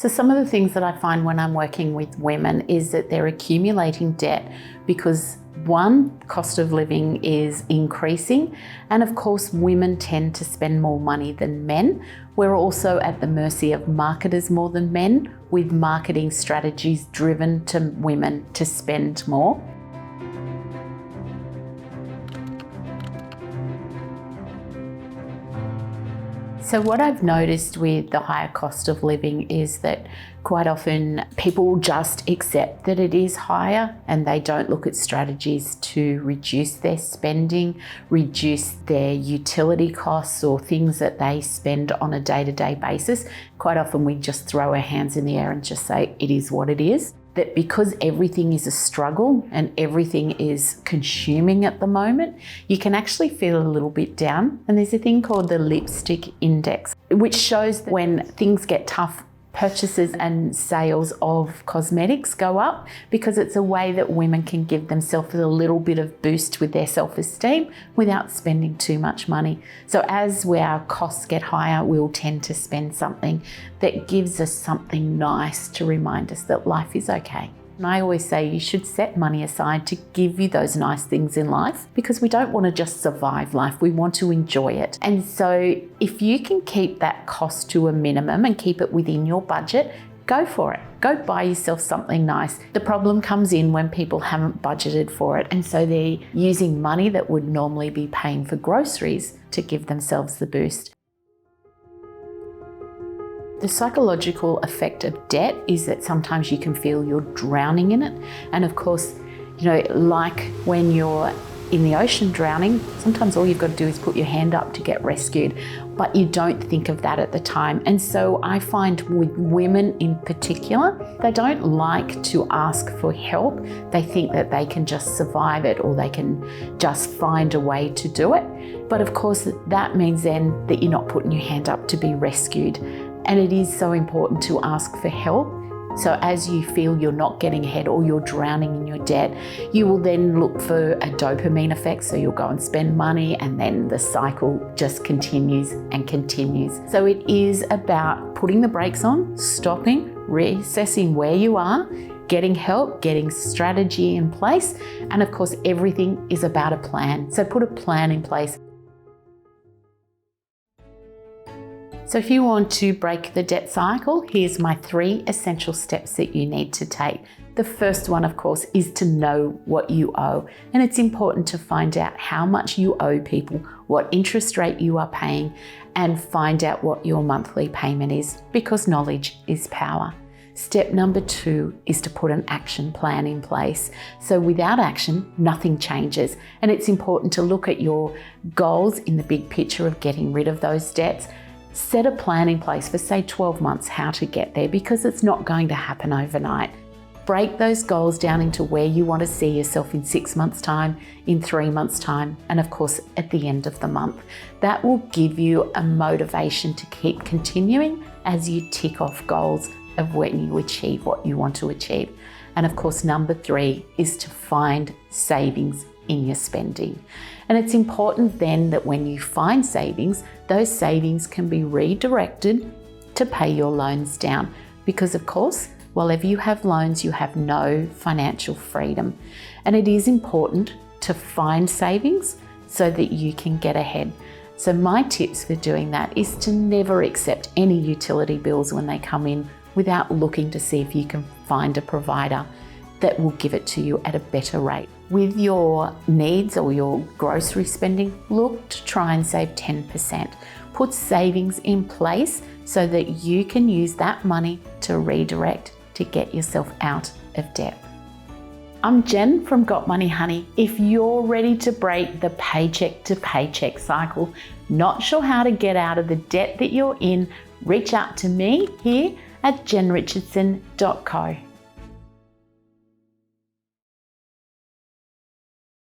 So some of the things that I find when I'm working with women is that they're accumulating debt because one, cost of living is increasing, and of course women tend to spend more money than men. We're also at the mercy of marketers more than men, with marketing strategies driven to women to spend more. So what I've noticed with the higher cost of living is that quite often people just accept that it is higher and they don't look at strategies to reduce their spending, reduce their utility costs or things that they spend on a day-to-day basis. Quite often we just throw our hands in the air and just say it is what it is. That because everything is a struggle and everything is consuming at the moment, you can actually feel a little bit down. And there's a thing called the lipstick index, which shows that when things get tough, purchases and sales of cosmetics go up because it's a way that women can give themselves a little bit of boost with their self-esteem without spending too much money. So as our costs get higher, we'll tend to spend something that gives us something nice to remind us that life is okay. And I always say you should set money aside to give you those nice things in life because we don't want to just survive life, we want to enjoy it. And so if you can keep that cost to a minimum and keep it within your budget, go for it. Go buy yourself something nice. The problem comes in when people haven't budgeted for it, and so they're using money that would normally be paying for groceries to give themselves the boost. The psychological effect of debt is that sometimes you can feel you're drowning in it. And of course, like when you're in the ocean drowning, sometimes all you've got to do is put your hand up to get rescued, but you don't think of that at the time. And so I find with women in particular, they don't like to ask for help. They think that they can just survive it or they can just find a way to do it. But of course, that means then that you're not putting your hand up to be rescued. And it is so important to ask for help. So as you feel you're not getting ahead or you're drowning in your debt, you will then look for a dopamine effect. So you'll go and spend money and then the cycle just continues and continues. So it is about putting the brakes on, stopping, reassessing where you are, getting help, getting strategy in place. And of course, everything is about a plan. So put a plan in place. So if you want to break the debt cycle, here's my 3 essential steps that you need to take. The first one, of course, is to know what you owe. And it's important to find out how much you owe people, what interest rate you are paying, and find out what your monthly payment is, because knowledge is power. Step number 2 is to put an action plan in place. So without action, nothing changes. And it's important to look at your goals in the big picture of getting rid of those debts. Set a plan in place for say 12 months how to get there, because it's not going to happen overnight. Break those goals down into where you want to see yourself in 6 months' time, in 3 months' time, and of course at the end of the month. That will give you a motivation to keep continuing as you tick off goals of when you achieve what you want to achieve. And of course, number 3 is to find savings in your spending. And it's important then that when you find savings, those savings can be redirected to pay your loans down. Because of course, whenever you have loans, you have no financial freedom. And it is important to find savings so that you can get ahead. So my tips for doing that is to never accept any utility bills when they come in without looking to see if you can find a provider that will give it to you at a better rate. With your needs or your grocery spending, look to try and save 10%. Put savings in place so that you can use that money to redirect to get yourself out of debt. I'm Jen from Got Money Honey. If you're ready to break the paycheck to paycheck cycle, not sure how to get out of the debt that you're in, reach out to me here at jenrichardson.co.